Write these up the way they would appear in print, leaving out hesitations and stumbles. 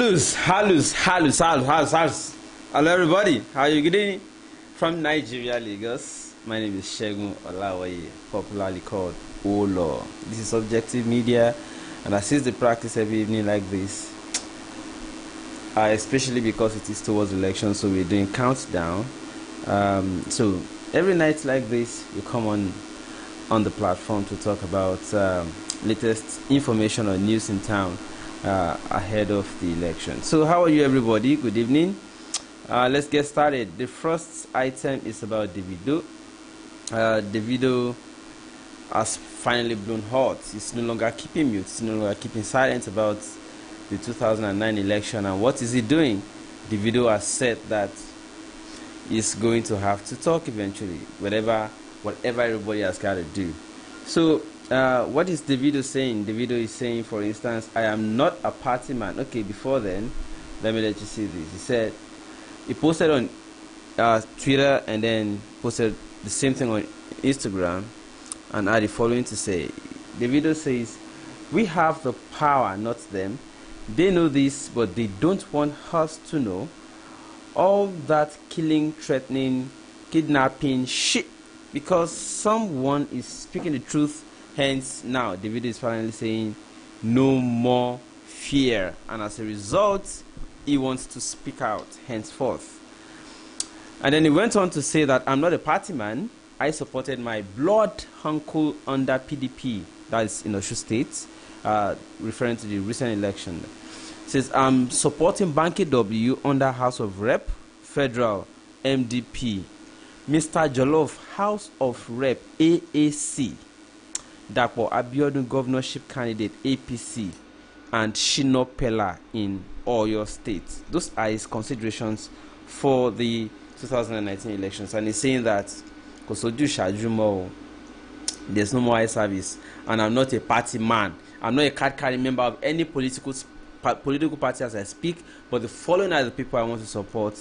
Halus. Hello everybody, how are you getting? From Nigeria, Lagos. My name is Segun Olawaye, popularly called Olo. This is Objectv Media, and I see the practice every evening like this. Especially because it is towards election, so we're doing countdown. So every night like this, you come on the platform to talk about latest information or news in town ahead of the election. So how are you everybody? Good evening. Let's get started. The first item is about Davido. Davido has finally blown hot. He's no longer keeping mute. He's no longer keeping silent about the 2009 election. And what is he doing? Davido has said that he's going to have to talk eventually, whatever everybody has got to do. So what is Davido saying? Davido is saying, for instance, I am not a party man. Okay, before then, let me let you see this. He said, he posted on Twitter and then posted the same thing on Instagram and had the following to say. Davido says, we have the power, not them. They know this, but they don't want us to know. All that killing, threatening, kidnapping shit, because someone is speaking the truth. Hence now Davido is finally saying no more fear, and as a result he wants to speak out henceforth. And then he went on to say that I'm not a party man. I supported my blood uncle under PDP, that is in Osun State, referring to the recent election. He says I'm supporting Banky W under House of Rep, Federal, MDP, Mr. Jollof, House of Rep, AAC, Dapo Abiodun governorship candidate, APC, and Shino Pella in Oyo State. Those are his considerations for the 2019 elections, and he's saying that there's no more eye service, and I'm not a party man. I'm not a card-carrying member of any political party as I speak, but the following are the people I want to support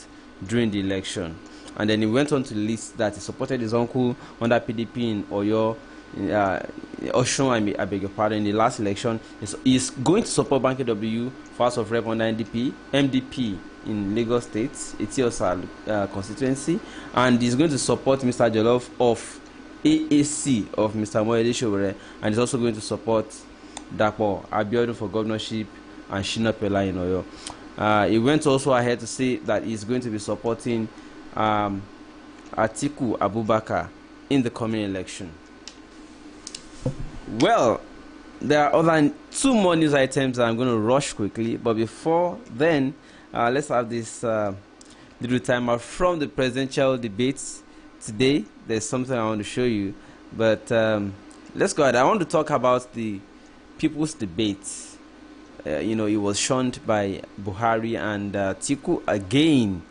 during the election. And then he went on to list that he supported his uncle under PDP in Oyo, Osun, I beg your pardon, in the last election. He's going to support Banky W for House of Rep under MDP in Lagos State, Etiosa constituency, and he's going to support Mr. Jollof of AAC of Mr. Sowore, and he's also going to support Dapo Abiodun for governorship and Shino Pella in Oyo. He went also ahead to say that he's going to be supporting Atiku Abubakar in the coming election. Well, there are other two more news items that I'm going to rush quickly, but before then, let's have this little timer from the presidential debates today. There's something I want to show you, but let's go ahead. I want to talk about the people's debate. It was shunned by Buhari and Atiku again.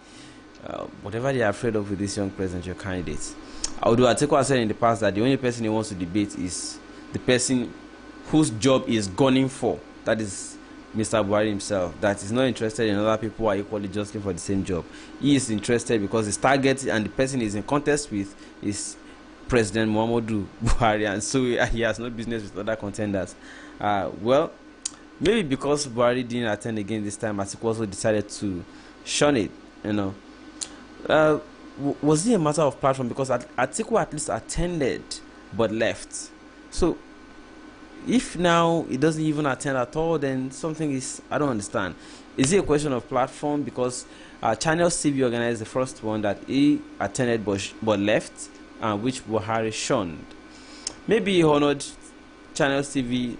Whatever they are afraid of with this young presidential candidate. Although Atiku has said in the past that the only person he wants to debate is the person whose job he is gunning for. That is Mr. Buhari himself. That is not interested in other people who are equally jostling for the same job. He is interested because his target and the person he's in contest with is President Muhammadu Buhari, and so he has no business with other contenders. Well, maybe because Buhari didn't attend again this time, Atiku also decided to shun it. Was it a matter of platform? Because Atiku at least attended but left. So if now he doesn't even attend at all, then something is, I don't understand. Is it a question of platform? Because Channels TV organized the first one that he attended but left, which Buhari shunned. Maybe he honored Channels TV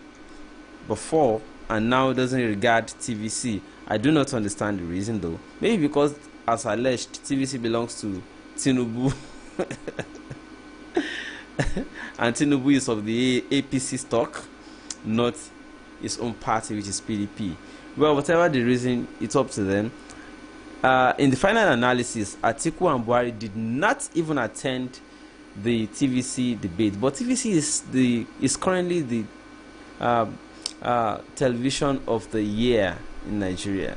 before and now doesn't regard TVC. I do not understand the reason though. Maybe because, as alleged, TVC belongs to Tinubu and Tinubu is of the APC stock, not his own party, which is PDP. Well, whatever the reason, it's up to them. In the final analysis, Atiku and Buhari did not even attend the TVC debate, but TVC is currently the television of the year in Nigeria.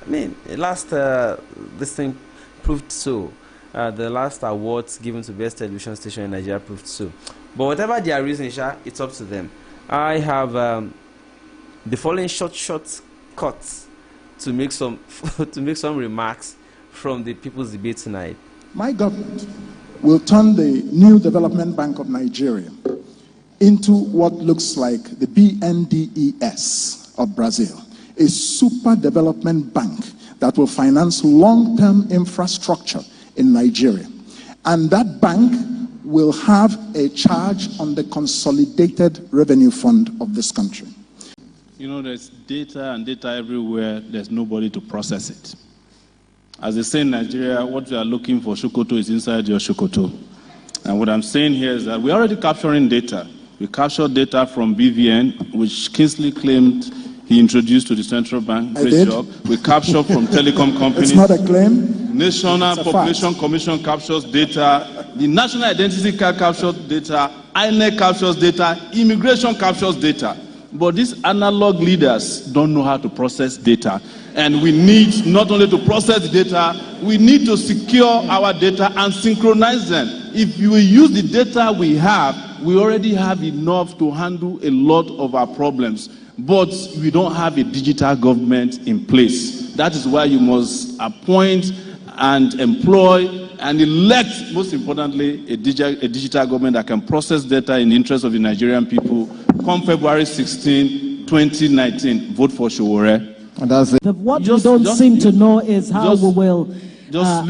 I mean, this thing proved so. The last awards given to best television station in Nigeria proved so. But whatever their reason, it's up to them. I have the following short cuts to make some to make some remarks from the People's Debate tonight. My government will turn the New Development Bank of Nigeria into what looks like the BNDES of Brazil, a super development bank that will finance long-term infrastructure in Nigeria. And that bank will have a charge on the consolidated revenue fund of this country. You know, there's data and data everywhere, there's nobody to process it. As they say in Nigeria, what you are looking for, Shokoto, is inside your Shokoto. And what I'm saying here is that we're already capturing data. We captured data from BVN, which Kingsley claimed he introduced to the central bank. Great job. We captured from telecom companies. It's not a claim. National Population Commission captures data. The National Identity Card captures data. INEC captures data. Immigration captures data. But these analog leaders don't know how to process data. And we need not only to process data, we need to secure our data and synchronize them. If we use the data we have, we already have enough to handle a lot of our problems. But we don't have a digital government in place. That is why you must appoint and employ and elect, most importantly, a digital government that can process data in the interest of the Nigerian people. Come February 16, 2019, vote for Sowore. And that's it. What you don't seem to know is how we will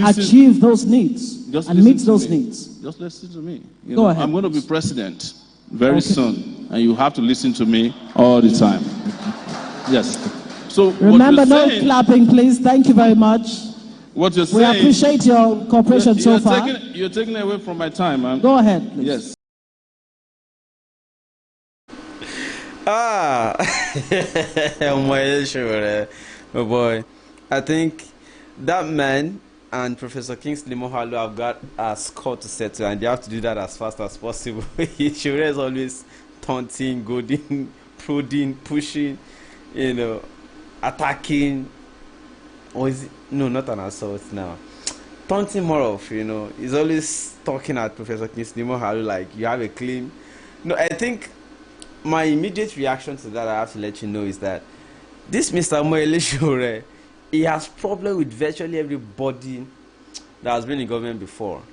achieve those needs and meet those needs. Just listen to me. Go ahead. I'm going to be president very soon, and you have to listen to me all the time. Yes. So remember, no clapping, please. Thank you very much. What you're saying, we appreciate your cooperation so far. You're taking away from my time, man. Go ahead, please. Yes. Oh boy, I think that man and Professor Kingsley Moghalu have got a score to settle, and they have to do that as fast as possible. Sowore is always taunting, goading, prodding, pushing, attacking. Or is it? No, not an assault now. Taunting more of, he's always talking at Professor Kingsley Moghalu like you have a claim. No, I think my immediate reaction to that, I have to let you know, is that this Mr. Sowore, he has problem with virtually everybody that has been in government before.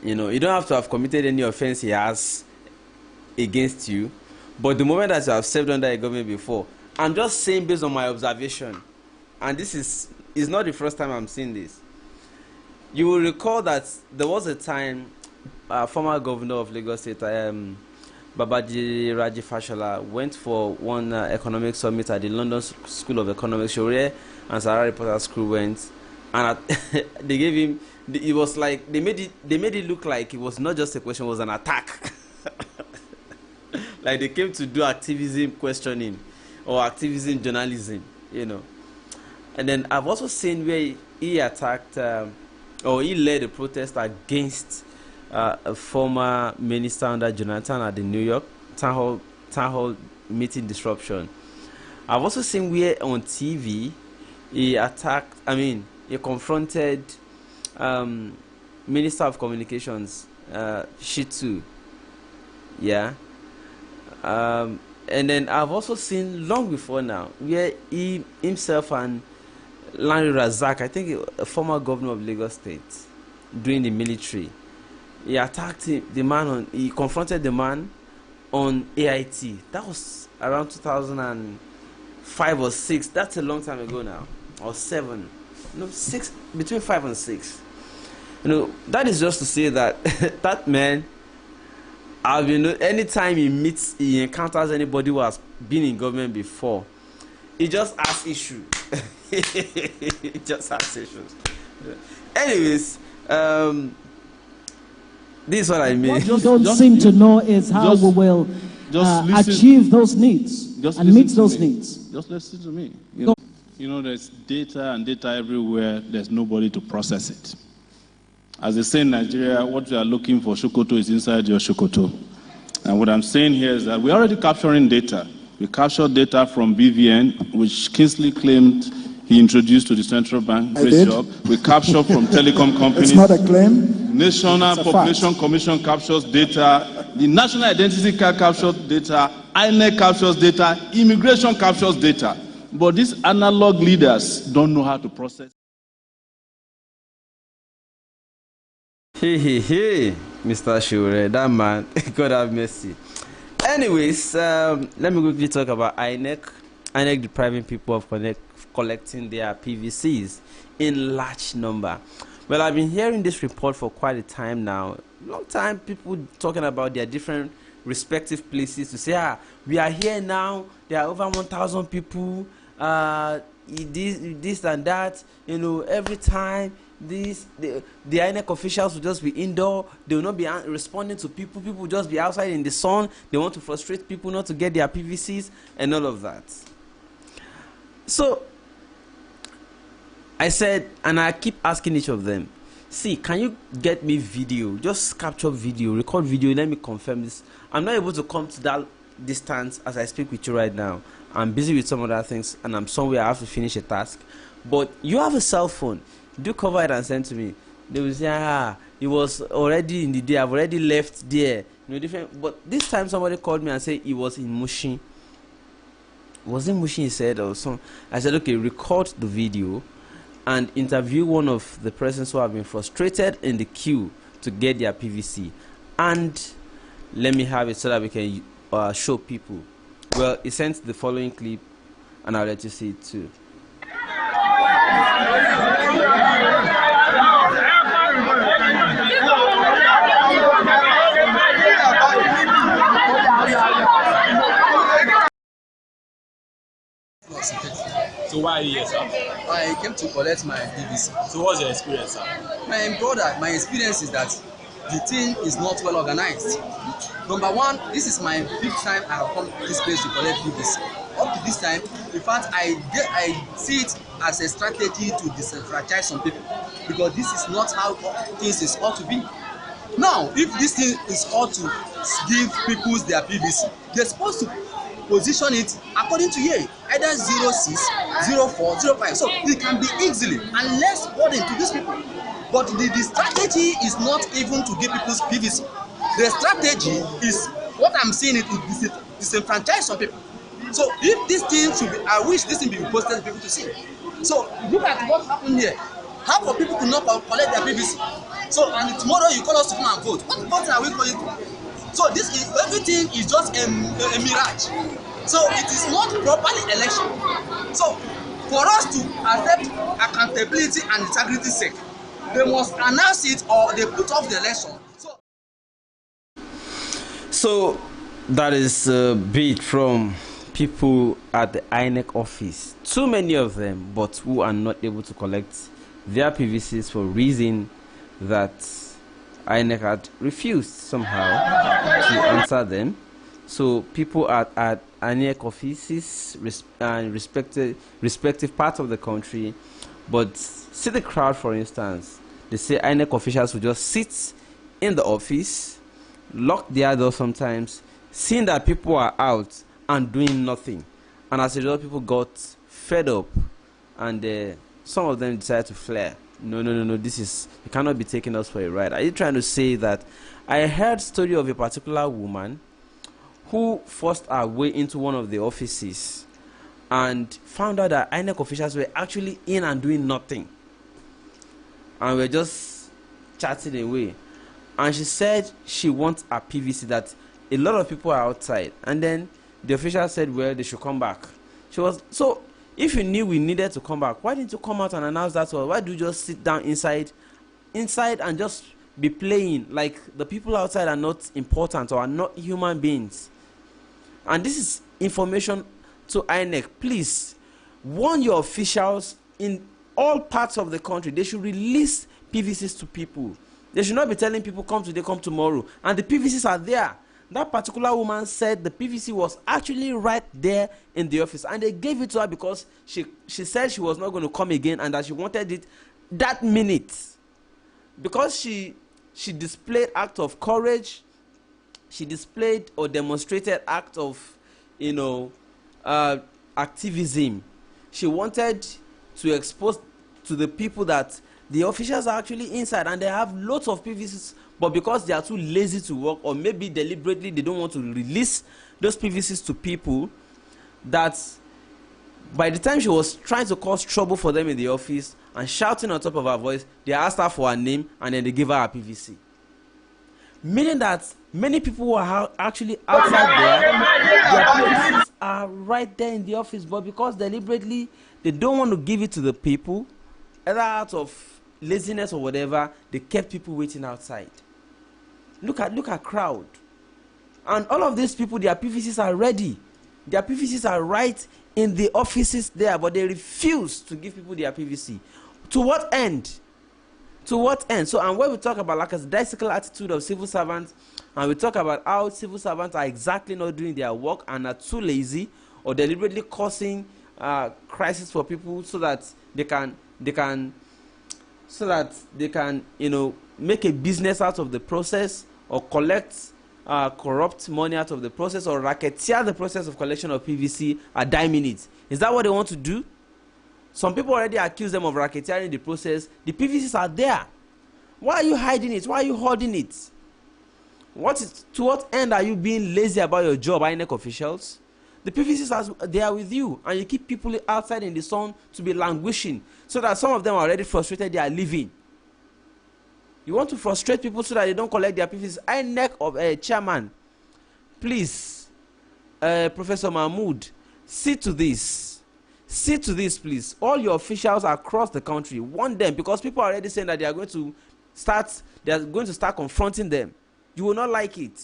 You don't have to have committed any offense he has against you, but the moment that you have served under a government before, I'm just saying based on my observation, and this is not the first time I'm seeing this. You will recall that there was a time former governor of Lagos State, Babaji Fashola, went for one economic summit at the London School of Economics. Sowore and Sarah Reporter's crew went, and they gave him. It was like they made it look like it was not just a question; it was an attack. Like they came to do activism questioning or activism journalism, And then I've also seen where he attacked or he led a protest against a former minister under Jonathan at the New York town hall meeting disruption. I've also seen where on TV he confronted Minister of Communications, Shitu. Yeah. And then I've also seen long before now where he himself and Larry Razak, I think a former governor of Lagos State, during the military, he attacked he confronted the man on AIT. That was around 2005 or 6. That's a long time ago now. Or 7. No, 6, between 5 and 6. That is just to say that that man, anytime he encounters anybody who has been in government before, he just has issues. He just has issues. Anyways, this is what I mean. What you don't seem to know is how we will achieve those needs and meet those needs. Just listen to me. There's data and data everywhere, there's nobody to process it. As they say in Nigeria, what you are looking for, Shokoto, is inside your Shokoto. And what I'm saying here is that we're already capturing data. We captured data from BVN, which Kingsley claimed he introduced to the central bank. Great job. We captured from telecom companies. It's not a claim. National Population Commission captures data. The National Identity Card captures data. INEC captures data. Immigration captures data. But these analog leaders don't know how to process. Hey, Mr. Sowore, that man, God have mercy. Anyways, let me quickly talk about INEC. INEC depriving people of collecting their PVCs in large number. Well, I've been hearing this report for quite a time now. Long time, people talking about their different respective places to say, we are here now. There are over 1,000 people. This and that. You know, every time the INEC officials will just be indoor. They will not be responding to people. People will just be outside in the sun. They want to frustrate people not to get their PVCs and all of that. So I said, and I keep asking each of them, see, can you get me video? Just capture video, record video, let me confirm this. I'm not able to come to that distance as I speak with you right now. I'm busy with some other things and I'm somewhere I have to finish a task. But you have a cell phone. Do cover it and send to me. They will say, it was already in the day. I've already left there. You know, different. But this time somebody called me and said it was in Mushin. Was it Mushin he said or something? I said, okay, record the video and interview one of the persons who have been frustrated in the queue to get their PVC. And let me have it so that we can show people. Well, he sent the following clip and I'll let you see it too. So why are you here, sir? I came to collect my PVC. So what's your experience, sir? My brother, my experience is that the thing is not well organized. Number one, this is my 5th time I have come to this place to collect PVC. Up to this time, in fact, I see it as a strategy to disenfranchise some people because this is not how things is ought to be. Now, if this thing is ought to give people their PVC, they're supposed to position it according to year, either 06, 04, 05. So it can be easily and less burden to these people. But the strategy is not even to give people's PVC. The strategy is what I'm saying it is disenfranchise some people. So if this thing should be, I wish this thing be posted for people to see. So look at what happened here. How for people to not collect their PVC? So and tomorrow you call us to come and vote. What voting are we going to? So this is everything is just a mirage. So it is not properly election. So for us to accept accountability and integrity sake, they must announce it or they put off the election. So that is a bit from people at the INEC office. Too many of them, but who are not able to collect their PVCs for reason that INEC had refused somehow to answer them. So people at INEC offices and respective parts of the country, but see the crowd, for instance. They say INEC officials will just sit in the office, lock their door sometimes, seeing that people are out and doing nothing. And as a result, people got fed up and some of them decided to flare. No, this is, you cannot be taking us for a ride. Are you trying to say that? I heard story of a particular woman who forced her way into one of the offices and found out that INEC officials were actually in and doing nothing. And we're just chatting away. And she said she wants a PVC, that a lot of people are outside. And then the official said, well, they should come back. She was, so if you knew we needed to come back, why didn't you come out and announce that? Or why do you just sit down inside and just be playing like the people outside are not important or are not human beings? And this is information to INEC. Please warn your officials in all parts of the country. They should release PVCs to people. They should not be telling people come today, come tomorrow. And the PVCs are there. That particular woman said the PVC was actually right there in the office, and they gave it to her because she said she was not going to come again and that she wanted it that minute. Because she displayed act of courage, she displayed or demonstrated act of, activism. She wanted to expose to the people that the officials are actually inside and they have lots of PVCs, but because they are too lazy to work, or maybe deliberately they don't want to release those PVCs to people, that By the time she was trying to cause trouble for them in the office and shouting on top of her voice, they asked her for her name and then they gave her a PVC. Meaning that many people who are actually outside there, their PVCs are right there in the office, but because deliberately they don't want to give it to the people, either out of laziness or whatever, they kept people waiting outside. Look at crowd. And all of these people, their PVCs are ready. Their PVCs are right in the offices there, but they refuse to give people their PVC. To what end? To what end? So, and when we talk about like a lackadaisical attitude of civil servants, and we talk about how civil servants are exactly not doing their work and are too lazy or deliberately causing crisis for people so that they can make a business out of the process, or collect corrupt money out of the process, or racketeer the process of collection of PVC at diming it. Is that what they want to do? Some people already accuse them of racketeering the process. The PVCs are there. Why are you hiding it? Why are you holding it? To what end are you being lazy about your job, INEC officials? The PVCs are there with you, and you keep people outside in the sun to be languishing, so that some of them are already frustrated, they are leaving. You want to frustrate people so that they don't collect their PVCs. INEC of chairman, please, Professor Mahmood, see to this. See to this, please. All your officials across the country, warn them, because people are already saying that they are going to start confronting them. You will not like it.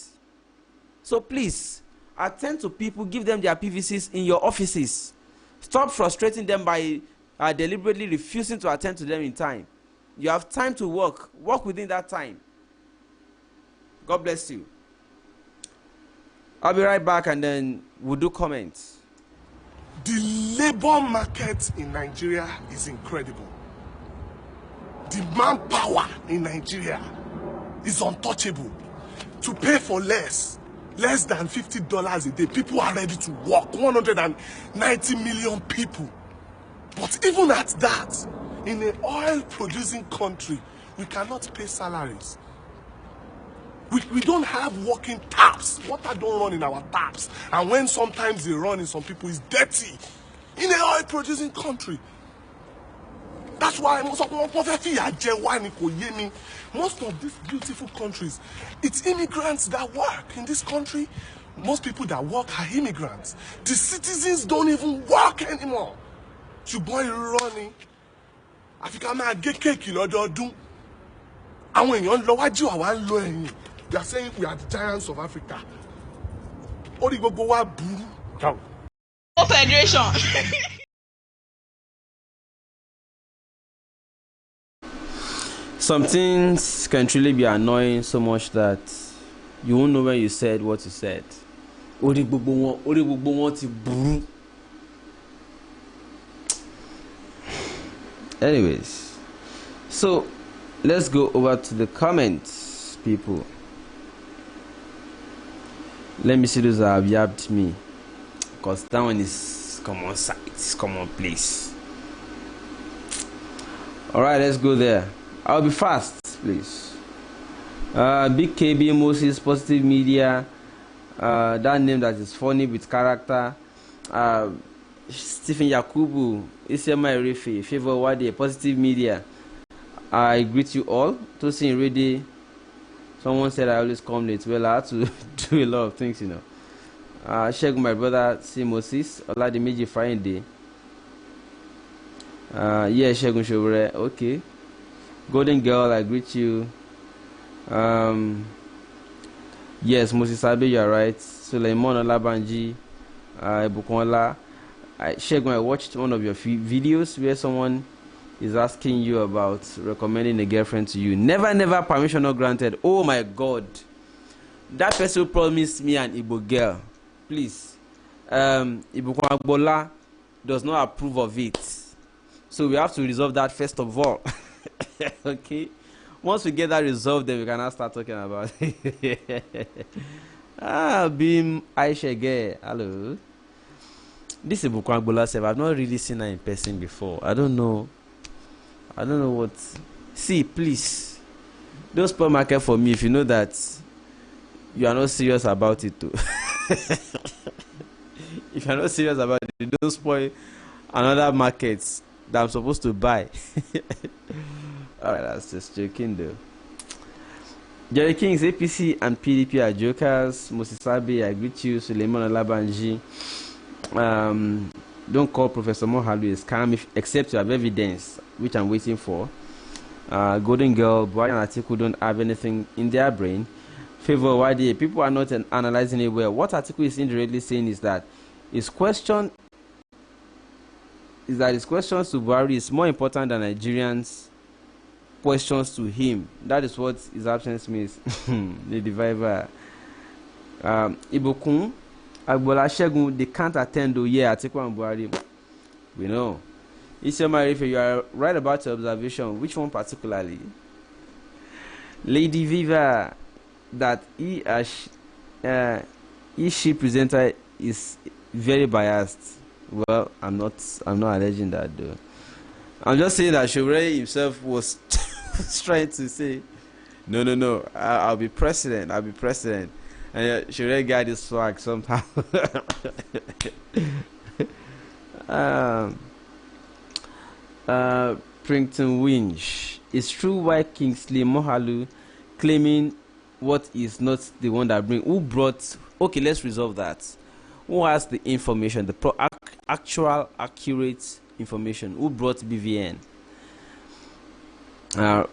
So please, attend to people, give them their PVCs in your offices. Stop frustrating them by deliberately refusing to attend to them in time. You have time to work. Work within that time. God bless you. I'll be right back and then we'll do comments. The labor market in Nigeria is incredible. The manpower in Nigeria is untouchable. To pay for less than $50 a day, people are ready to work. 190 million people. But even at that, in an oil-producing country, we cannot pay salaries. We don't have working taps. Water don't run in our taps. And when sometimes they run in some people, it's dirty. In an oil-producing country. That's why most of these beautiful countries, it's immigrants that work in this country. Most people that work are immigrants. The citizens don't even work anymore. Ṣùgbọ́n running. Africa máa gé kéèkì lọ́dọọdún. Àwọn èèyàn ń lọ wájú àwa ń lọ ẹ̀yìn. They are saying we are the giants of Africa. Orí gbogbo wa burú. Federation. Some things can truly be annoying so much that you won't know when you said what you said. Orí gbogbo wọn ti burú. Anyways, so let's go over to the comments, people. Let me see those that have yabbed me, because that one is common sight, it's common place. All right, let's go there. I'll be fast, please. Big KB Moses, Positive Media, that name that is funny with character. Stephen Yakubu, Isiama Erefe, Favor Wade, Positive Media. I greet you all. Tosin Rede. Someone said I always come late. Well, I had to do a lot of things, you know. Sheg, my brother, C. Moses, Oladimeji Friday. Yeah, Shegun Sowore. Okay. Golden Girl, I greet you. Yes, Moses Abe, you are right. Suleiman Olabanji, Bukola. Shegun, I watched one of your videos where someone is asking you about recommending a girlfriend to you. Never, permission not granted. Oh my God. That person promised me an Igbo girl. Please. Ibukun Agbola does not approve of it. So we have to resolve that first of all. Okay. Once we get that resolved, then we can now start talking about it. Bim Aisha Gay. Hello. This is Ibukun Agbola self. I've not really seen her in person before. I don't know what. See, please. Don't spoil market for me if you know that you are not serious about it too. If you are not serious about it, don't spoil another market that I'm supposed to buy. Alright, that's just joking though. Jerry King's APC and PDP are jokers. Mosisabi, I greet you. Suleiman Olabanji. Don't call Professor Moghalu a scam except you have evidence, which I'm waiting for. Golden Girl, Buhari and Atiku don't have anything in their brain. Favor YDA, people are not analyzing it well. What Atiku is indirectly saying is that his questions to Buhari is more important than Nigerians' questions to him. That is what his absence means. The divider. Ibokun, Agbola Shegun, they can't attend though. Yeah, Atiku and Buhari. We know. Isioma, if you are right about your observation, which one particularly? Lady Viva, that she presenter is very biased. Well, I'm not alleging that though. I'm just saying that Sowore himself was trying to say, no, I'll be president. And Sowore got his swag somehow. Prington Winch. It's true why Kingsley Moghalu claiming what is not the one that bring. Who brought? Okay, let's resolve that. Who has the information, the actual accurate information? Who brought BVN?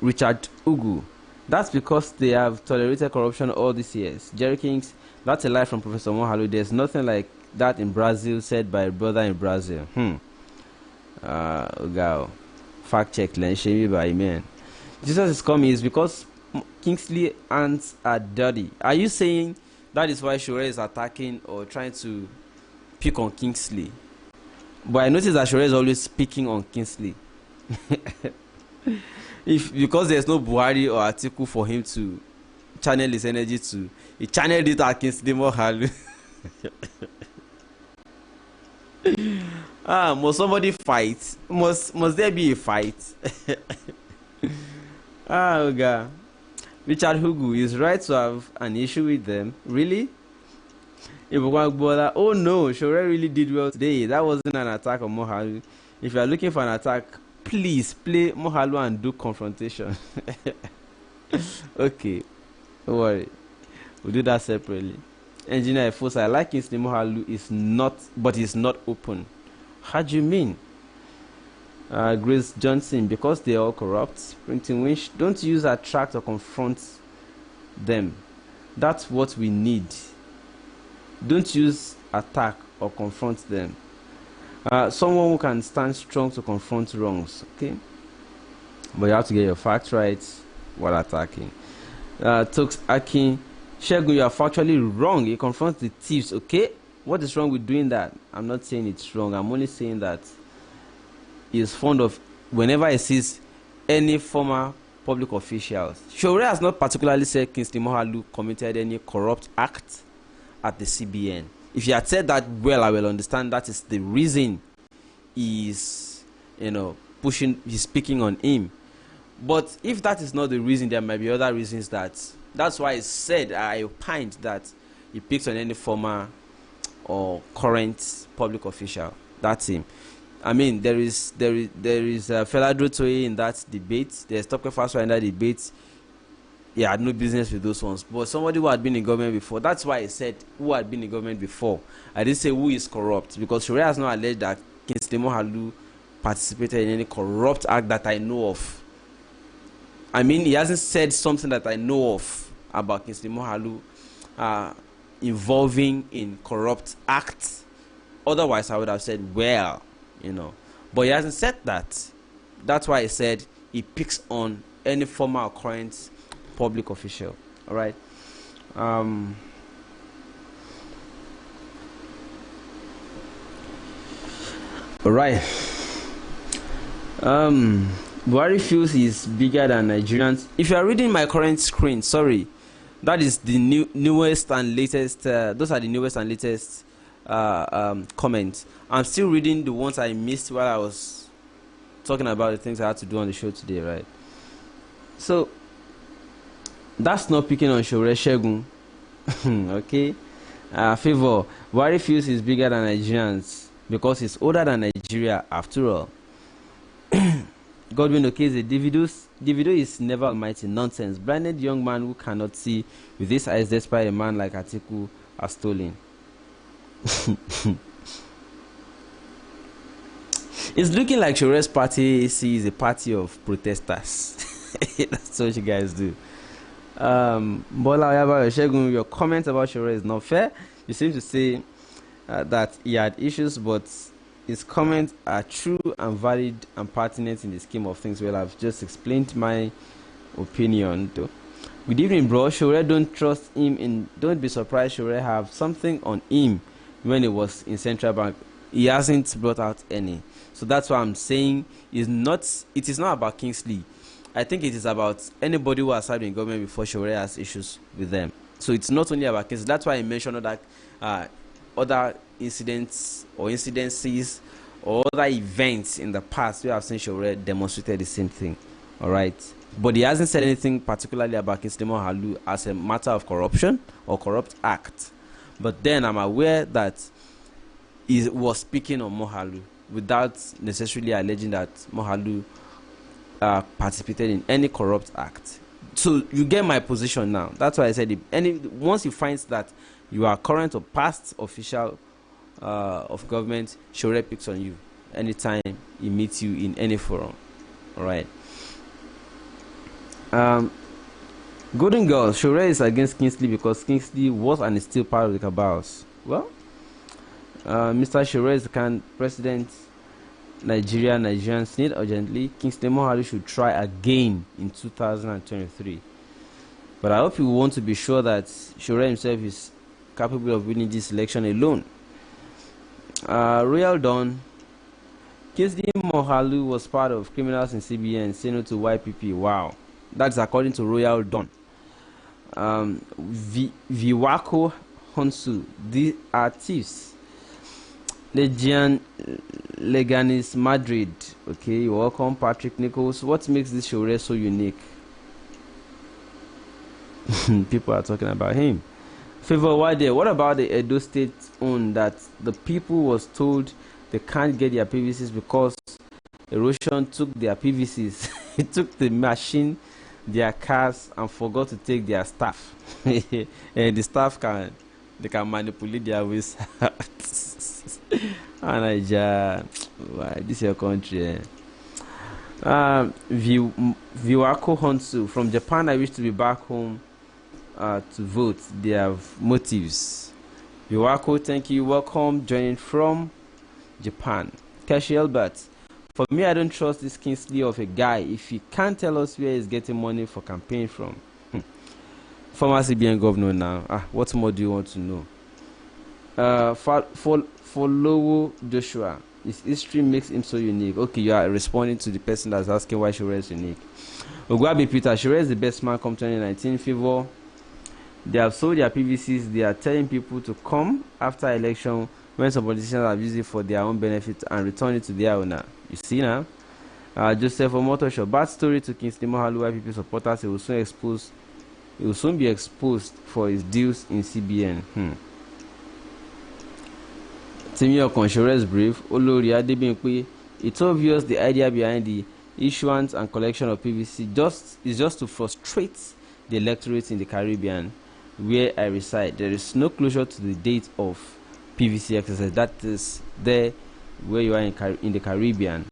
Richard Ugu. That's because they have tolerated corruption all these years. Jerry Kings, that's a lie from Professor Moghalu. There's nothing like that in Brazil, said by a brother in Brazil. Fact check, Lenshemi by man. Jesus is coming is because Kingsley hands are dirty. Are you saying that is why Sowore is attacking or trying to pick on Kingsley? But I notice that Sowore is always picking on Kingsley. Because there's no Buhari or Atiku for him to channel his energy to, he channeled it at Kingsley Moghalu. Must somebody fight? Must there be a fight? God. Richard Hugu is right to have an issue with them. Really? Oh no, Sowore really did well today. That wasn't an attack on Moghalu. If you are looking for an attack, please play Moghalu and do confrontation. Okay, don't worry. We'll do that separately. Engineer Fosa, I like Kingsley Moghalu is not, but it's not open. How do you mean? Grace Johnson, because they are all corrupt. Printing Winch, don't use attract or confront them. That's what we need. Don't use attack or confront them. Someone who can stand strong to confront wrongs. Okay, but you have to get your facts right while attacking. Tux Akin, Shegun, you are factually wrong. You confront the thieves. Okay, what is wrong with doing that? I'm not saying it's wrong. I'm only saying that he is fond of whenever he sees any former public officials. Sowore has not particularly said Kingsley Moghalu committed any corrupt act at the CBN. If you had said that, well, I will understand that is the reason he's, he's picking on him. But if that is not the reason, there might be other reasons that's why I said, I opined that he picks on any former or current public official. That's him. I mean, there is Fela Durotoye in that debate. There's Tope Faswa in that debate. He had no business with those ones. But somebody who had been in government before, that's why I said who had been in government before. I didn't say who is corrupt, because Sowore has not alleged that Kingsley Moghalu participated in any corrupt act that I know of. I mean, he hasn't said something that I know of about Kingsley Moghalu involving in corrupt acts. Otherwise, I would have said, well, But he hasn't said that. That's why I said he picks on any former or current public official. All right. All right. Buhari feels he's bigger than Nigerians. If you are reading my current screen, sorry, that is the newest and latest. Those are the newest and latest comments. I'm still reading the ones I missed while I was talking about the things I had to do on the show today, right? So that's not picking on Sowore Shegun. Okay. Favor, Buhari feels he's bigger than Nigerians. because he's older than Nigeria after all. Godwin Okeze, Davido is never almighty. Nonsense. Blinded young man who cannot see with his eyes despite a man like Atiku has stolen. It's looking like Sowore's party is a party of protesters. That's what you guys do. Bola Shegun, your comment about Sowore is not fair. You seem to say that he had issues, but his comments are true and valid and pertinent in the scheme of things. Well, I've just explained my opinion though. Good evening, bro. Sowore, don't trust him. Don't be surprised Sowore have something on him when he was in Central Bank. He hasn't brought out any. So that's why I'm saying it is not about Kingsley. I think it is about anybody who has served in government before Sowore has issues with them. So it's not only about Kingsley. That's why I mentioned other incidents or incidences or other events in the past where I've seen Sowore demonstrated the same thing. Alright. But he hasn't said anything particularly about Kingsley Moghalu as a matter of corruption or corrupt act. But then I'm aware that he was speaking on Moghalu without necessarily alleging that Moghalu participated in any corrupt act. So you get my position now. That's why I said once he finds that you are current or past official of government, Sowore picks on you anytime he meets you in any forum. All right. Golden Girl, Sowore is against Kingsley because Kingsley was and is still part of the cabals. Well, Mr. Sowore is the president. Nigerians need urgently. Kingsley Moghalu should try again in 2023. But I hope you want to be sure that Sowore himself is capable of winning this election alone. Royal Dawn, Kingsley Moghalu was part of criminals in CBN, say no to YPP. Wow, that's according to Royal Dawn. Viwako Honsu, these are thieves. Leganis Madrid. Okay, you're welcome. Patrick Nichols, what makes this Sowore so unique? People are talking about him. Favor Wade, what about the Edo State own that the people was told they can't get their PVCs because erosion took their PVCs? It took the machine, their cars, and forgot to take their staff. And the staff can manipulate their ways. And why this is your country? Viwako Honsu from Japan. I wish to be back home to vote. They have motives. Viwako, thank you. Welcome. Joining from Japan. Kashi Albert. For me, I don't trust this Kingsley of a guy if he can't tell us where he's getting money for campaign from. Former CBN governor now. What more do you want to know? Follow Joshua. His history makes him so unique. Okay, you are responding to the person that's asking why Sowore is unique. Ogwabi Peter, Sowore is the best man come 2019. Favor, they have sold their PVCs. They are telling people to come after election when some politicians have used it for their own benefit and return it to their owner. You see now? Joseph Omotosho, bad story to Kingsley Moghalu. YPP supporters, he will soon be exposed for his deals in CBN. Timiyokon, Sowore's brief. Olori Adebimpe, it's obvious the idea behind the issuance and collection of PVC is just to frustrate the electorate in the Caribbean, where I reside. There is no closure to the date of PVC exercise. That is there where you are in the Caribbean.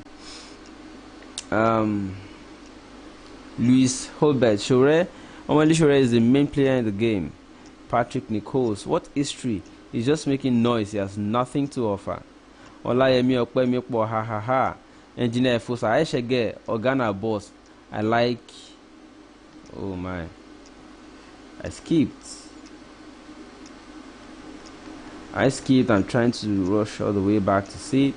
Luis Holbert, Sowore is the main player in the game. Patrick Nichols, what history? He's just making noise. He has nothing to offer. Olayemi Okpemipo, ha ha ha. Engineer Fosa, Aishege, Organa boss. I like. Oh my. I skipped. I'm trying to rush all the way back to see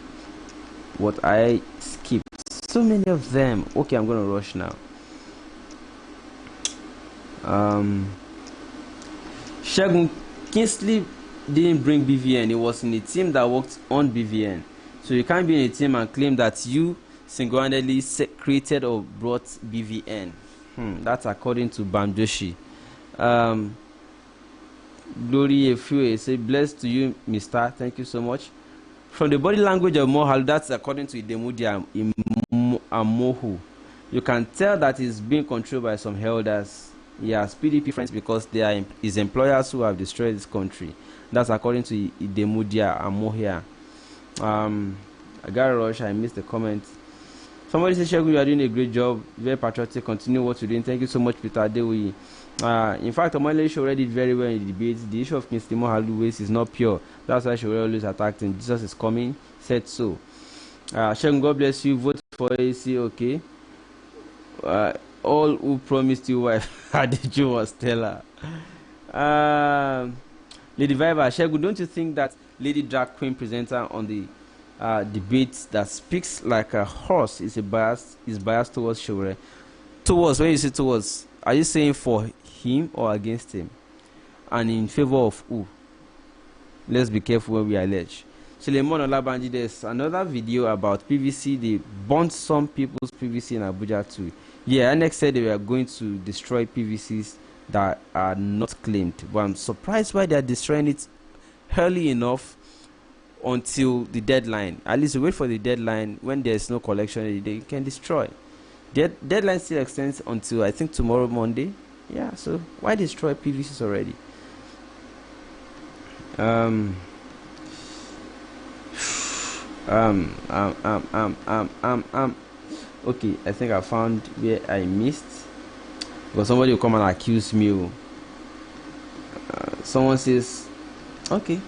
what I skipped. So many of them. Okay, I'm gonna rush now. Shegun, Kingsley didn't bring BVN. He was in a team that worked on BVN. So you can't be in a team and claim that you single-handedly created or brought BVN. That's according to Bamjoshi. Glory Efue say, blessed to you, Mr. Thank you so much. From the body language of Moghalu, that's according to Idemudia Amohu, you can tell that he's being controlled by some elders. He has PDP friends because they are his employers who have destroyed this country. That's according to Idemudia Amohia. I got a rush. I missed the comment. Somebody said, Shegun, you are doing a great job. Very patriotic. Continue what you're doing. Thank you so much, Peter Adewi. In fact, Omale Sowore did very well in the debate. The issue of Mr. Moghalu waste is not pure. That's why Sowore always attacked him. Jesus is coming. Said so. Shegun, God bless you. Vote for AC. Okay. All who promised you wife Adiju was stellar. Lady Viva, Shegun, don't you think that lady drag queen presenter on the debate that speaks like a horse is biased towards Sowore? Towards, when you say towards, are you saying for him or against him? And in favor of who? Let's be careful when we allege. Suleiman Olabanji, there's another video about PVC. They burnt some people's PVC in Abuja too. Yeah, INEC said they were going to destroy PVCs that are not claimed. But I'm surprised why they are destroying it early enough until the deadline. At least wait for the deadline. When there's no collection, they can destroy. The deadline still extends until I think tomorrow, Monday. Yeah, so why destroy PVCs already? Okay, I think I found where I missed, because somebody will come and accuse me. Someone says, okay,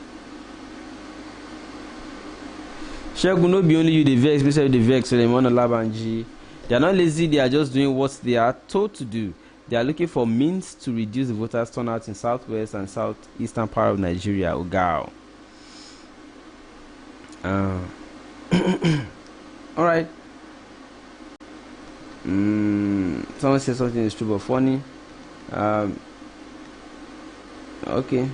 Shegun, no be only you the vex, especially the vex. Suleiman Olabanji, they are not lazy. They are just doing what they are told to do. They are looking for means to reduce the voters' turnout in southwest and southeastern part of Nigeria. Ogao. All right. Someone said something is true but funny. Okay.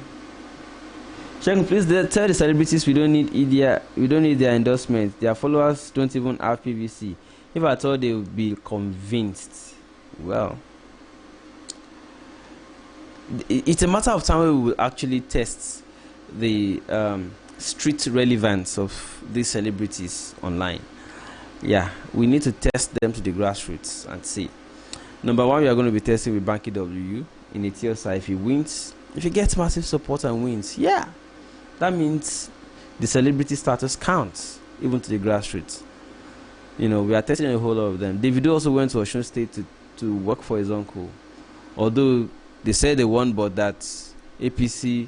Shegun, please tell the celebrities we don't need their endorsement. Their followers don't even have PVC. If I thought they would be convinced, well, it's a matter of time where we will actually test the street relevance of these celebrities online. Yeah, we need to test them to the grassroots and see. Number one, we are going to be testing with Banky W in Etiosa. If he wins, if he gets massive support and wins, yeah, that means the celebrity status counts even to the grassroots. You know, we are testing a whole lot of them. Davido also went to Osun State to work for his uncle. Although they said they won, but that APC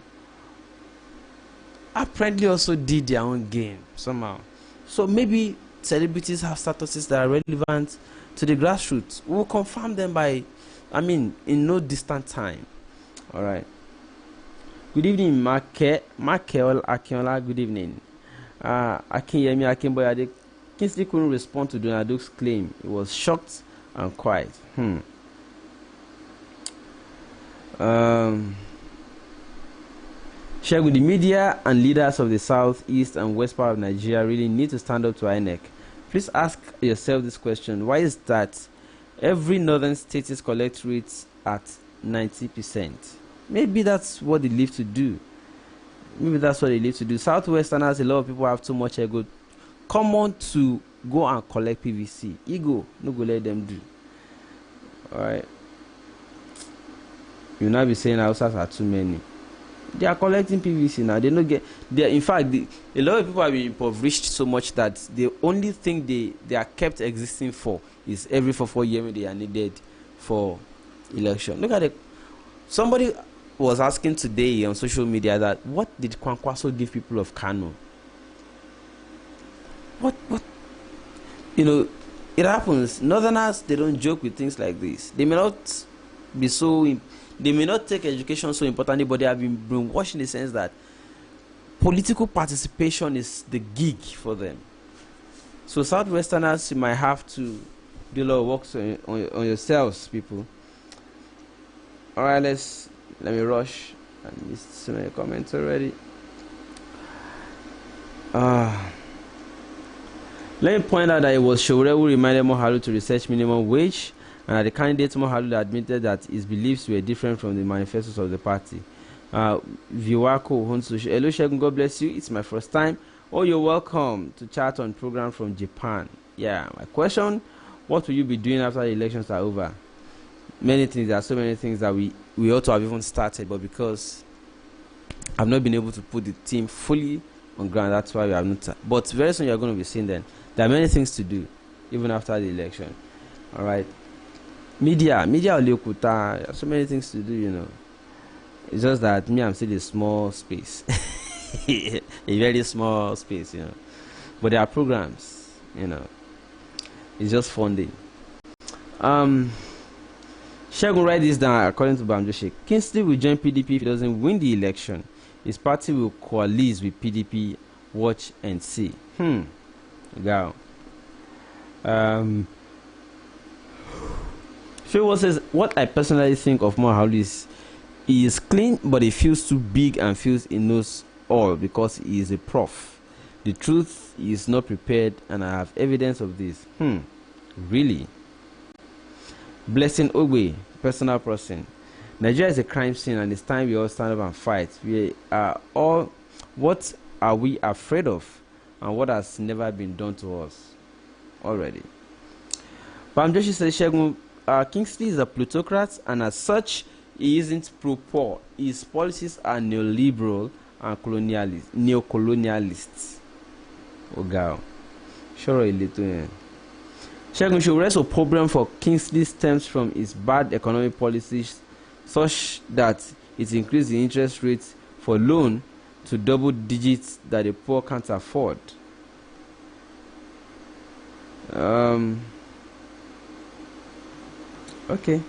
apparently also did their own game somehow. So maybe celebrities have statuses that are relevant to the grassroots. We'll confirm them by, in no distant time. All right. Good evening, Michael Akinola. Good evening. Akinyemi Akinboyade. Kingsley couldn't respond to Donado's claim. He was shocked and quiet. Share with the media and leaders of the south, east, and west part of Nigeria really need to stand up to INEC. Please ask yourself this question: why is that every northern state is collect rates at 90%? Maybe that's what they live to do. Southwesterners, a lot of people have too much ego. Come on to go and collect PVC. Ego, no go let them do. Alright. You'll not be saying houses are too many. They are collecting PVC now. They don't get. In fact, a lot of people have been impoverished so much that the only thing they are kept existing for is every 4 years when they are needed for election. Look at it. Somebody was asking today on social media that what did Kwankwaso give people of Kano? What? You know, it happens. Northerners, they don't joke with things like this. They may not be so. They may not take education so importantly, but they have been brainwashed in the sense that political participation is the gig for them. So Southwesterners, you might have to do a lot of work on yourselves, people. All right, let me rush. I missed so many comments already. Let me point out that it was Sowore who reminded Moghalu to research minimum wage, and that the candidate Moghalu admitted that his beliefs were different from the manifestos of the party. Viwako Honsu, hello Shegun, God bless you. It's my first time Oh, you're welcome to chat on program from Japan. Yeah, my question, what will you be doing after the elections are over? Many things, there are so many things that we ought to have even started, but because I've not been able to put the team fully on ground, that's why we have not. But very soon you're going to be seeing them. There are many things to do, even after the election. All right. Media, Olekuta, so many things to do, you know. It's just that me, I'm still a small space. A very small space, you know. But there are programs, you know. It's just funding. Shegun, write this down. According to Bamjoshi, Kingsley will join PDP if he doesn't win the election. His party will coalesce with PDP. Watch and see. Go. Phil says, what I personally think of Moghalu is he is clean, but he feels too big and feels he knows all because he is a prof. The truth, he is not prepared, and I have evidence of this. Really? Blessing Ogwe, personal person. Nigeria is a crime scene, and it's time we all stand up and fight. We are all. What are we afraid of, and what has never been done to us already? Bamjoshi says Shegun, Kingsley is a plutocrat, and as such, he isn't pro-poor. His policies are neoliberal and neocolonialists. Ogao. Sure, a little. Shegun Showore's problem for Kingsley stems from his bad economic policies, such that it increased the interest rates for loan to double digits that the poor can't afford. Okay.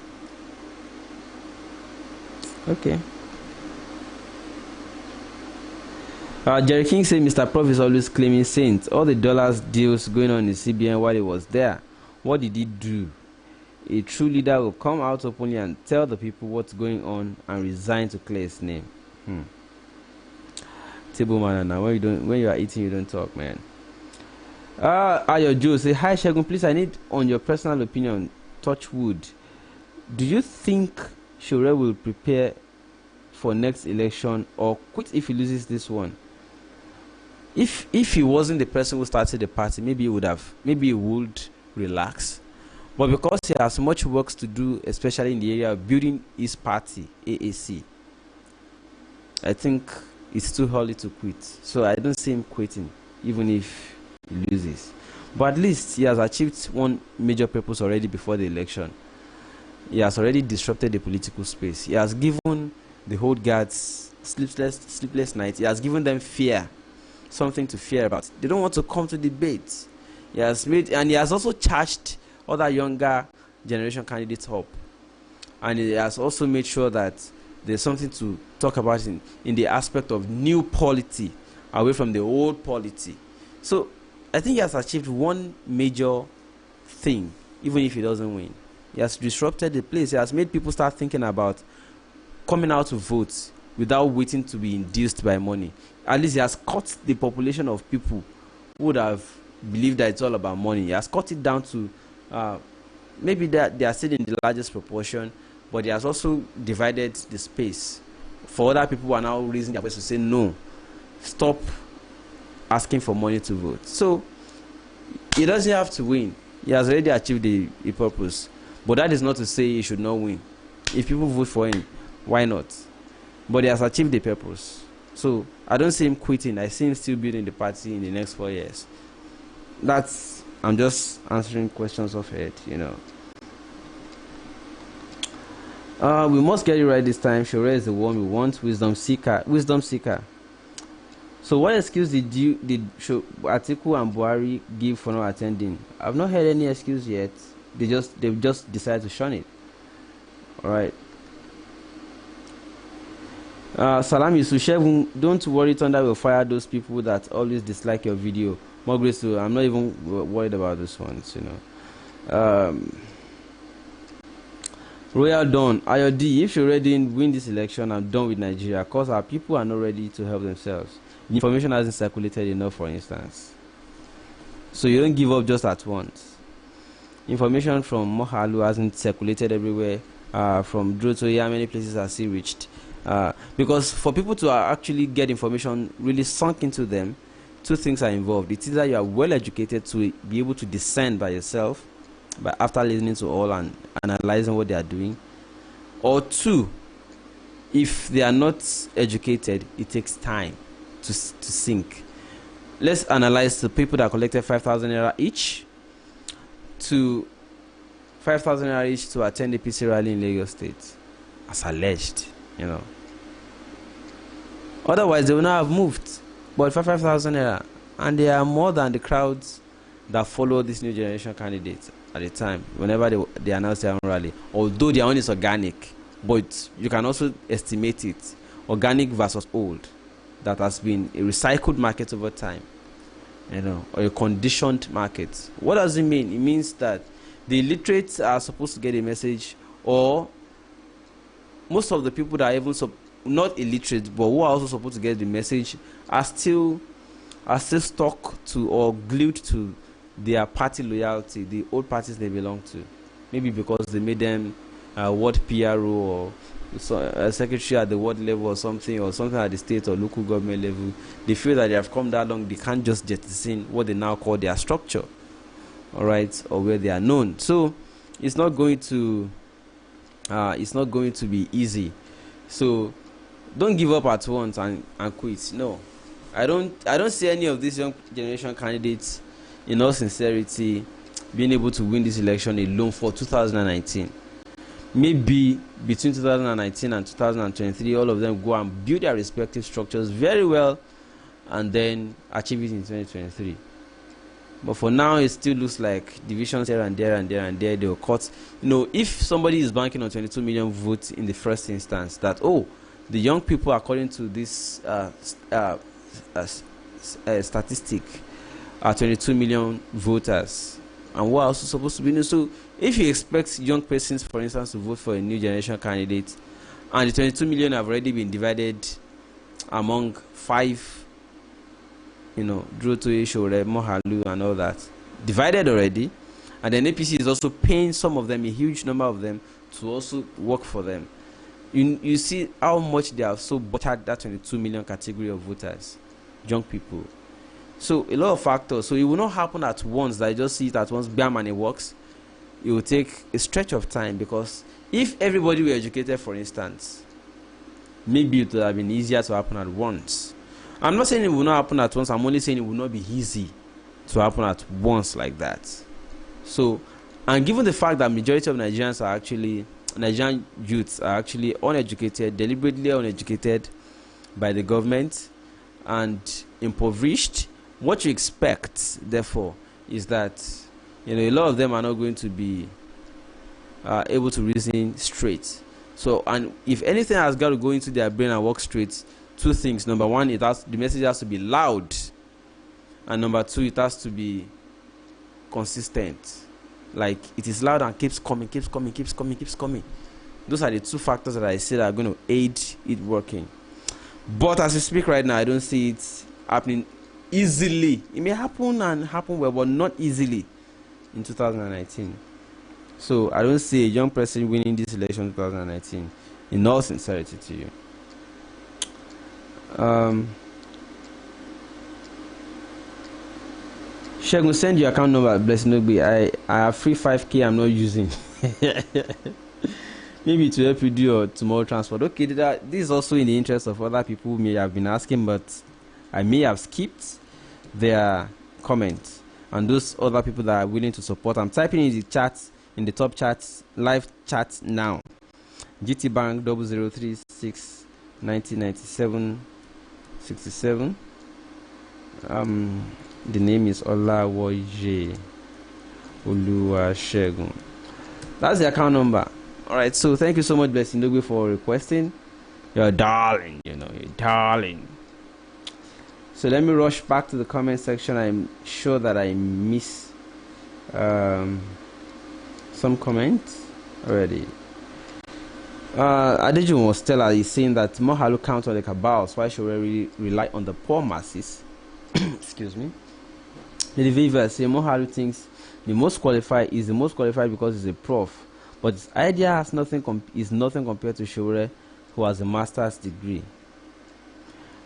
Jerry King said Mr. Prof is always claiming saints. All the dollars deals going on in CBN while he was there. What did he do? A true leader will come out openly and tell the people what's going on and resign to clear his name. Table man, now when you are eating, you don't talk, man. Ayo Joe say, hi Shegun, please, I need on your personal opinion, touch wood. Do you think Sowore will prepare for next election or quit if he loses this one? If he wasn't the person who started the party, maybe he would relax. But because he has much work to do, especially in the area of building his party, AAC, I think it's too early to quit. So I don't see him quitting, even if he loses. But at least he has achieved one major purpose already before the election. He has already disrupted the political space. He has given the old guards sleepless nights. He has given them fear, something to fear about. They don't want to come to debate. He has made, and he has also charged other younger generation candidates up. And he has also made sure that there's something to talk about in the aspect of new polity, away from the old polity. So I think he has achieved one major thing, even if he doesn't win. He has disrupted the place. He has made people start thinking about coming out to vote without waiting to be induced by money. At least he has cut the population of people who would have believed that it's all about money. He has cut it down to maybe they are still in the largest proportion, but he has also divided the space for other people who are now raising their voice to say no, stop asking for money to vote. So he doesn't have to win. He has already achieved a purpose. But that is not to say he should not win. If people vote for him, why not? But he has achieved the purpose. So I don't see him quitting. I see him still building the party in the next 4 years. I'm just answering questions of it, you know. We must get it right this time. Sowore is the one we want. Wisdom seeker. So what excuse did Atiku and Buhari give for not attending? I've not heard any excuse yet. They've just decided to shun it. All right. Salam Yusuf, don't worry, Thunder will fire those people that always dislike your video. More grace to, I'm not even worried about this ones, you know. Royal Dawn, IOD, if you're ready to win this election, I'm done with Nigeria, because our people are not ready to help themselves. The information hasn't circulated enough, for instance. So you don't give up just at once. Information from Moghalu hasn't circulated everywhere. From Durotoye, how many places has he reached? Because for people to actually get information really sunk into them, two things are involved. It's either you are well educated to be able to discern by yourself, but after listening to all and analyzing what they are doing, or two, if they are not educated, it takes time to sink. Let's analyze the people that collected 5,000 naira each to 5,000 naira each to attend the PC rally in Lagos State, as alleged, you know. Otherwise, they would not have moved. But for 5,000 naira, and they are more than the crowds that follow this new generation candidate at the time, whenever they announce their own rally. Although their own is organic, but you can also estimate it, organic versus old, that has been a recycled market over time, you know, or a conditioned market. What does it mean? It means that the illiterates are supposed to get a message, or most of the people that are even not illiterate, but who are also supposed to get the message, are still stuck to or glued to their party loyalty, the old parties they belong to. Maybe because they made them ward PRO or a secretary at the ward level or something at the state or local government level. They feel that they have come that long, they can't just jettison what they now call their structure, all right, or where they are known. So it's not going to be easy. So don't give up at once and quit. No, I don't see any of these young generation candidates, in all sincerity, being able to win this election alone for 2019. Maybe between 2019 and 2023, all of them go and build their respective structures very well and then achieve it in 2023. But for now, it still looks like divisions here and there and there and there. They will cut. You know, if somebody is banking on 22 million votes in the first instance, that, oh, the young people, according to this statistic, are 22 million voters, and we're also supposed to be new. So if you expect young persons, for instance, to vote for a new generation candidate, and the 22 million have already been divided among 5, you know, Durotoye, Sowore, Moghalu, and all that, divided already, and then APC is also paying some of them, a huge number of them, to also work for them. You see how much they have so butchered that 22 million category of voters, young people. So a lot of factors. So it will not happen at once that you just see it at once, bam, and it works. It will take a stretch of time, because if everybody were educated, for instance, maybe it would have been easier to happen at once. I'm not saying it will not happen at once. I'm only saying it will not be easy to happen at once like that. So, and given the fact that majority of Nigerian youths are actually uneducated, deliberately uneducated by the government, and impoverished, what you expect, therefore, is that, you know, a lot of them are not going to be able to reason straight. So, and if anything has got to go into their brain and work straight, two things. Number one, the message has to be loud, and number two, it has to be consistent. Like, it is loud and keeps coming. Those are the two factors that I say that are going to aid it working. But as we speak right now, I don't see it happening easily. It may happen and happen well, but not easily in 2019. So I don't see a young person winning this election in 2019, in all sincerity to you. Shegun, send your account number. Blessing Ogbe. I have free 5K I'm not using. Maybe to help you do your tomorrow transport. Okay, this is also in the interest of other people who may have been asking, but I may have skipped their comments. And those other people that are willing to support, I'm typing in the chat, in the top chat, live chat now. GT Bank 0036 1997 67. The name is Olawoje Oluwasegun. That's the account number. All right, so thank you so much, Blessing Ogbe, for requesting. You're a darling, you know, you're a darling. So let me rush back to the comment section. I'm sure that I miss some comments already. Adejun was Stella is saying that Moghalu count on the cabals. Why should we rely on the poor masses? Excuse me. The Viva say Moghalu thinks the most qualified is the most qualified because he's a prof. But his idea has nothing compared to Sowore, who has a master's degree.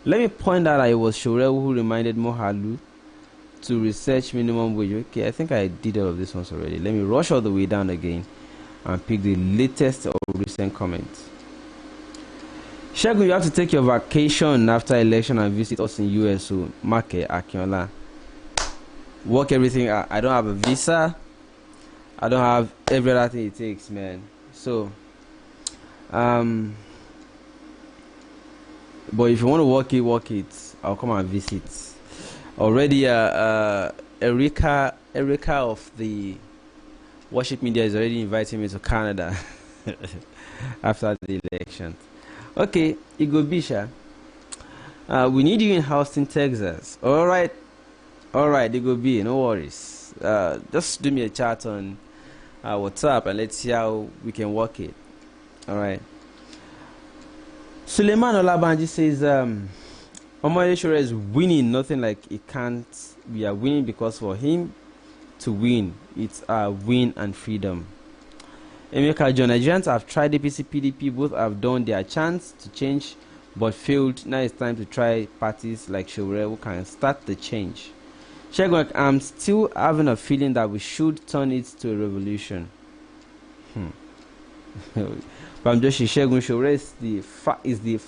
Let me point out that it was Sowore who reminded Moghalu to research minimum wage. Okay, I think I did all of these ones already. Let me rush all the way down again and pick the latest or recent comments. Shegun, you have to take your vacation after election and visit us in US. So, Make Akinola, work everything out. I don't have a visa. I don't have every other thing it takes, man. So, but if you want to work it. I'll come and visit. Already, Erica of the Worship Media is already inviting me to Canada after the election. Okay, Igo Bisha, we need you in Houston, Texas. All right, Igo B, no worries. Just do me a chat on WhatsApp and let's see how we can work it. All right. Suleiman Olabanji says, Omoyele Sowore is winning, nothing like he can't. We are winning because for him to win, it's a win and freedom. Emeka John, Nigerians have tried APC, PDP, both have done their chance to change but failed. Now it's time to try parties like Sowore who can start the change. Shegun, I'm still having a feeling that we should turn it to a revolution. Bamjoshi, Shegun, Sowore is the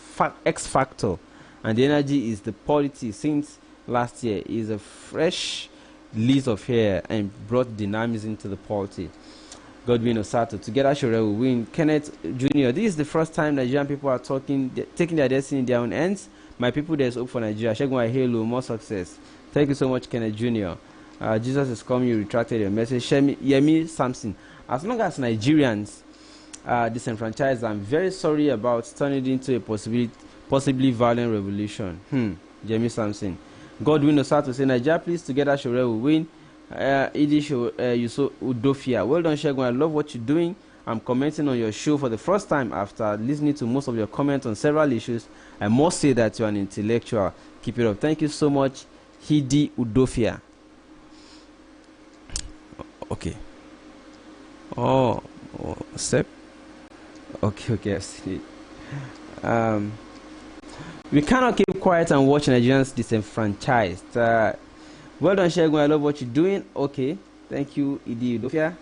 X factor, and the energy is the polity. Since last year is a fresh lease of hair and brought dynamism to the polity. Godwin Osato, together Sowore will win. Kenneth Jr., this is the first time Nigerian people are taking their destiny in their own hands. My people, there's hope for Nigeria. Shegun, hello, more success. Thank you so much, Kenneth Jr. Jesus is coming, you retracted your message. Yemi Samson, as long as Nigerians disenfranchised, I'm very sorry about turning it into a possibly violent revolution. Yemi Samson. Godwin Osato say, Nigeria, please, together Sowore will win. Udofia. Well done, Shegun. I love what you're doing. I'm commenting on your show for the first time after listening to most of your comments on several issues. I must say that you're an intellectual. Keep it up. Thank you so much, Hidi Udofia. Okay. Oh, step. Okay, I've seen it. We cannot keep quiet and watch Nigerians disenfranchised. Well done, Shegun. I love what you're doing. Okay, thank you, Idi Udofia.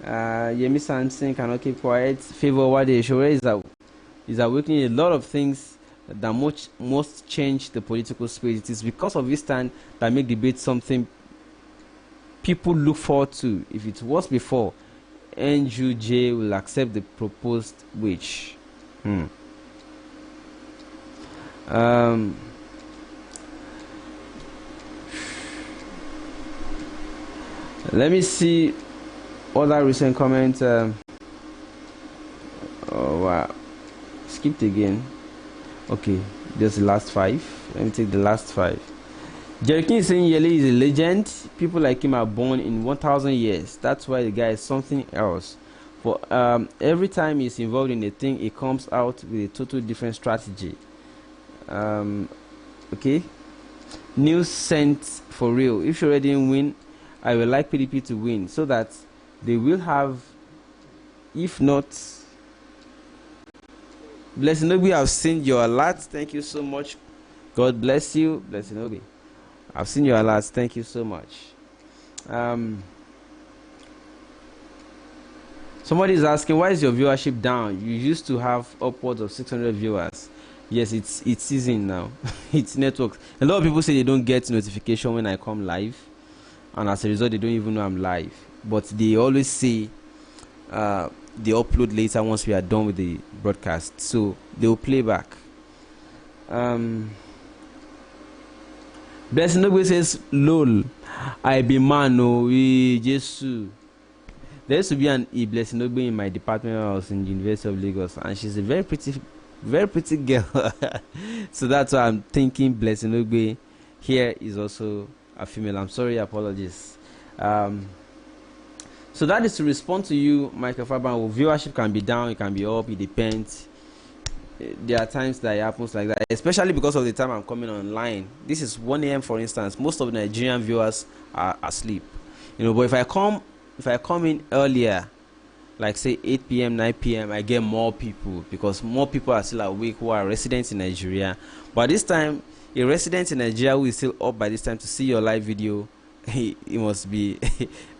Yemi Samson cannot keep quiet. Favor Wade Sowore is awakening a lot of things that must change the political space. It is because of this stand that make debate something people look forward to. If it was before, NUJ will accept the proposed wage. Let me see other recent comments. Oh wow, skipped again. Okay, just the last 5. Let me take the last 5. Jerikin is saying Yele is a legend. People like him are born in 1,000 years. That's why the guy is something else. For every time he's involved in a thing, he comes out with a total different strategy. Okay. News sent for real. If Sowore didn't win, I would like PDP to win so that they will have, if not, Blessing Obi, I've seen your alert. Thank you so much. God bless you, Blessing Obi. I've seen your alerts. Thank you so much. Somebody is asking, why is your viewership down? You used to have upwards of 600 viewers. Yes, it's season now. It's network. A lot of people say they don't get notification when I come live, and as a result, they don't even know I'm live. But they always say they upload later once we are done with the broadcast, so they will play back. Blessing Ogbe says, "Lol, I be man, no, we Jesus." There used to be an Blessing Ogbe in my department when I was in the University of Lagos, and she's a very pretty girl. So that's why I'm thinking Blessing Ogbe here is also a female. I'm sorry, apologies. So that is to respond to you, Michael Faban. Viewership can be down, it can be up, it depends. There are times that it happens like that, especially because of the time I'm coming online. This is 1 a.m. for instance. Most of the Nigerian viewers are asleep, but if I come in earlier, like say 8 p.m., 9 p.m., I get more people because more people are still awake who are residents in Nigeria. But this time, a resident in Nigeria who is still up by this time to see your live video, it must be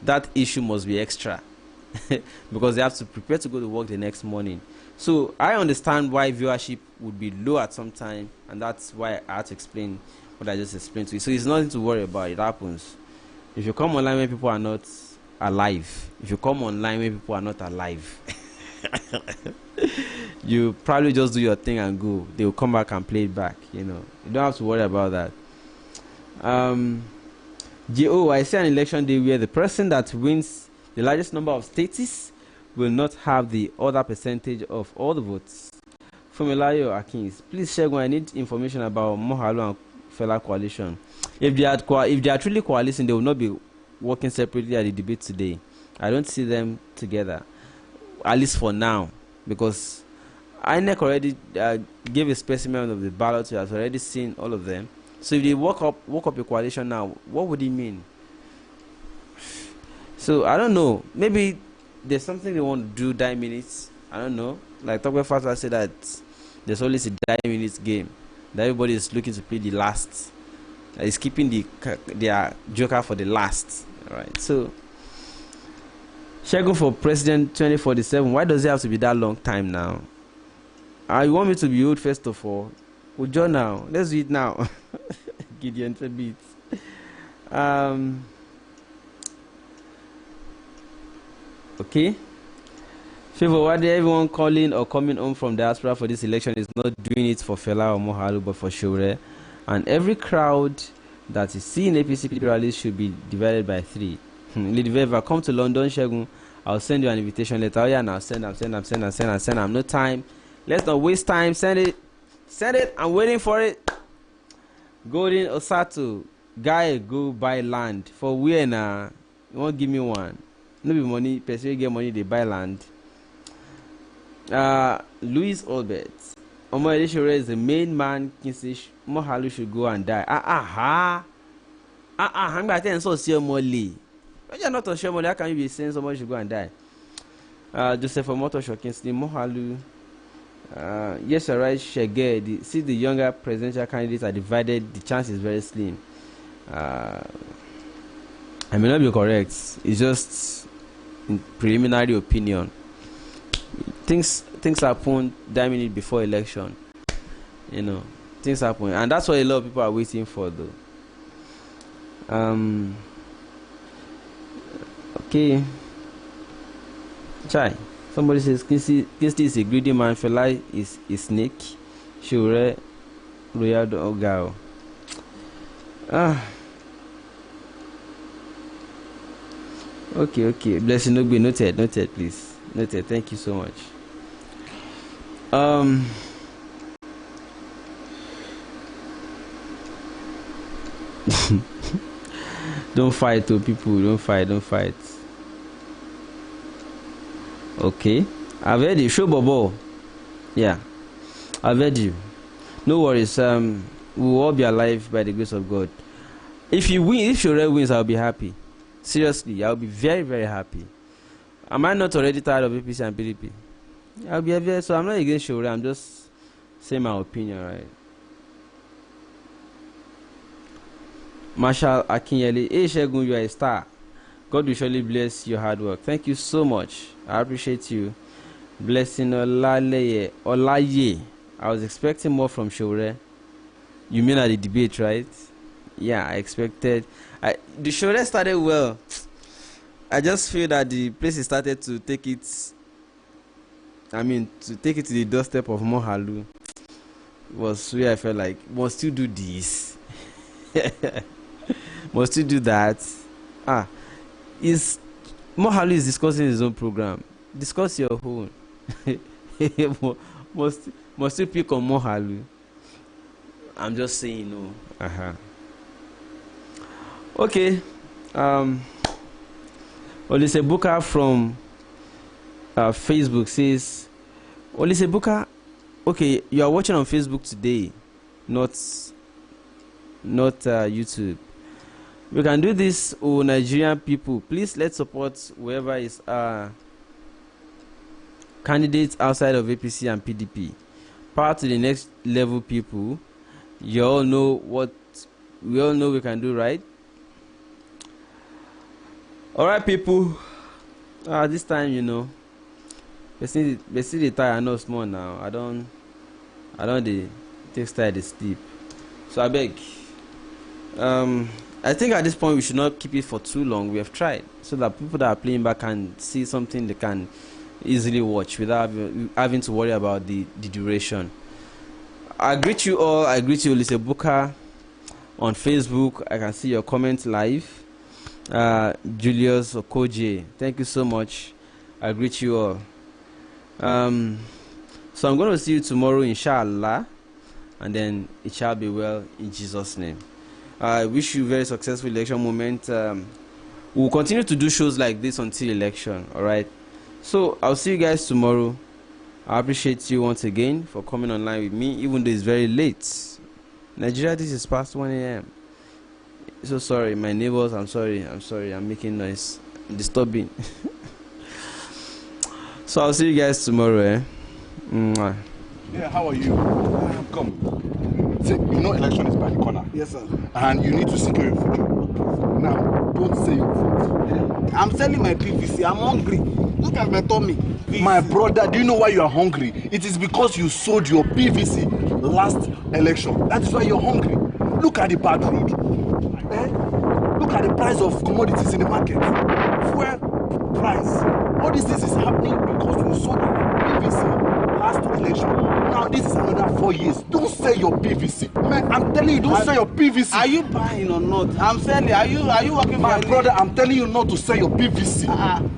that issue must be extra because they have to prepare to go to work the next morning. So I understand why viewership would be low at some time, and that's why I had to explain what I just explained to you. So it's nothing to worry about. It happens. If you come online when people are not alive, if you come online when people are not alive, you probably just do your thing and go. They will come back and play it back. You know, you don't have to worry about that. I see an election day where the person that wins the largest number of states will not have the other percentage of all the votes. Fumilayo Akins, please share when I need information about Moghalu and Fela coalition. If they are truly coalescing, they will not be working separately at the debate today. I don't see them together, at least for now, because INEC already gave a specimen of the ballot. You have already seen all of them. So if they woke up a coalition now, what would it mean? So I don't know. Maybe there's something they want to do 9 minutes. I don't know. Like Tokwe Fasa said that there's always a 9 minutes game. That everybody is looking to play the last. Is keeping their joker for the last. Alright. So Shegun for president 2047. Why does it have to be that long time now? You want me to be old first of all? Ujo now. Let's do it now. Gideon beat. Okay. Favor, why did everyone calling or coming home from diaspora for this election is not doing it for Fela or Moghalu but for Sowore? And every crowd that is seeing APC rallies should be divided by 3. Lady Veva, come to London, Shegun. I'll send you an invitation letter. Oh yeah, now send. I'm no time. Let's not waste time. Send it. I'm waiting for it. Golden Osato, guy, go buy land for where now? You won't give me one. No be money. Person get money, they buy land. Louis Albert, Omo Elishore is the main man. Moghalu should go and die. I'm going to say Moli. When you're not on Moli, how can you be saying somebody should go and die? Joseph Omoto Shokinsley, Moghalu. Yes, you're right, Shege. See, the younger presidential candidates are divided. The chance is very slim. I may not be correct. It's just preliminary opinion. Things happen 9 minutes before election. You know, things happen, and that's what a lot of people are waiting for, though. Okay. Chai. Somebody says Kinsey is a greedy man. Fela is a snake. Sowore Royal Ogao. Okay. Blessing no be noted, please. Noted. Thank you so much. Don't fight, to people. Don't fight. Okay, I've heard you. Show Bobo. Yeah, I've heard you. No worries. We will all be alive by the grace of God. If you win, if Sowore wins, I'll be happy. Seriously, I'll be very, very happy. Am I not already tired of APC and PDP? I'll be very. So I'm not against Sowore. I'm just saying my opinion, right? Marshall Akinyele, hey Shegun, you are a star. God will surely bless your hard work. Thank you so much. I appreciate you. Blessing Olaye. I was expecting more from Sowore. You mean at the debate, right? Yeah, I expected. The Sowore started well. I just feel that the place started to take it. To take it to the doorstep of Moghalu was where I felt like, must you do this? Must you do that? Moghalu is discussing his own program. Discuss your own. must you pick on Moghalu? I'm just saying no. Okay. Olisebuka from Facebook says, Olisebuka, okay, you are watching on Facebook today, not YouTube. We can do this, Nigerian people. Please let's support whoever is candidates outside of APC and PDP. Power to the next level people. You all know what we all know we can do, right? Alright, people. This time, you know, they see the tire no small now. I don't the take style the steep. So I beg. I think at this point we should not keep it for too long. We have tried so that people that are playing back can see something they can easily watch without having to worry about the duration. I greet you all. I greet you, Lise Buka, on Facebook. I can see your comments live. Julius Okoje, thank you so much. I greet you all. So I'm going to see you tomorrow, inshallah, and then it shall be well in Jesus' name. I wish you a very successful election moment. We'll continue to do shows like this until election. All right. So I'll see you guys tomorrow. I appreciate you once again for coming online with me, even though it's very late. Nigeria, this is past 1 a.m. So sorry, my neighbors. I'm sorry. I'm making noise, disturbing. So I'll see you guys tomorrow. Mwah. Yeah, how are you? Come. See, you know election is by the corner. Yes, sir. And you need to secure your future. Now, don't say your vote. I'm selling my PVC. I'm hungry. Look at my tummy. PVC. My brother, do you know why you are hungry? It is because you sold your PVC last election. That is why you're hungry. Look at the bad road. Look at the price of commodities in the market. Fuel price. All this is happening because you sold your PVC last election. Now this is another 4 years. Don't sell your PVC. Man, I'm telling you, don't sell your PVC. Are you buying or not? I'm selling. Are you working my for brother, I'm telling you not to sell your PVC.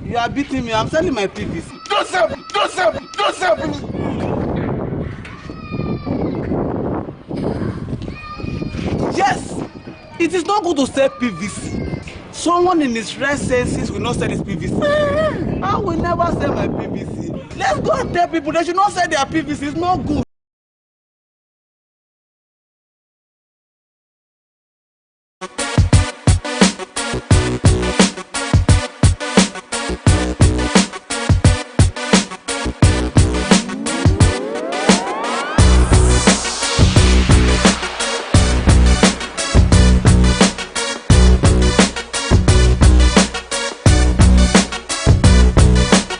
You are beating me. I'm selling my PVC. Don't sell PVC. Yes! It is not good to sell PVC. Someone in his right senses will not sell his PVC. I will never sell my PVC. Let's go and tell people they should not sell their PVC. It's not good.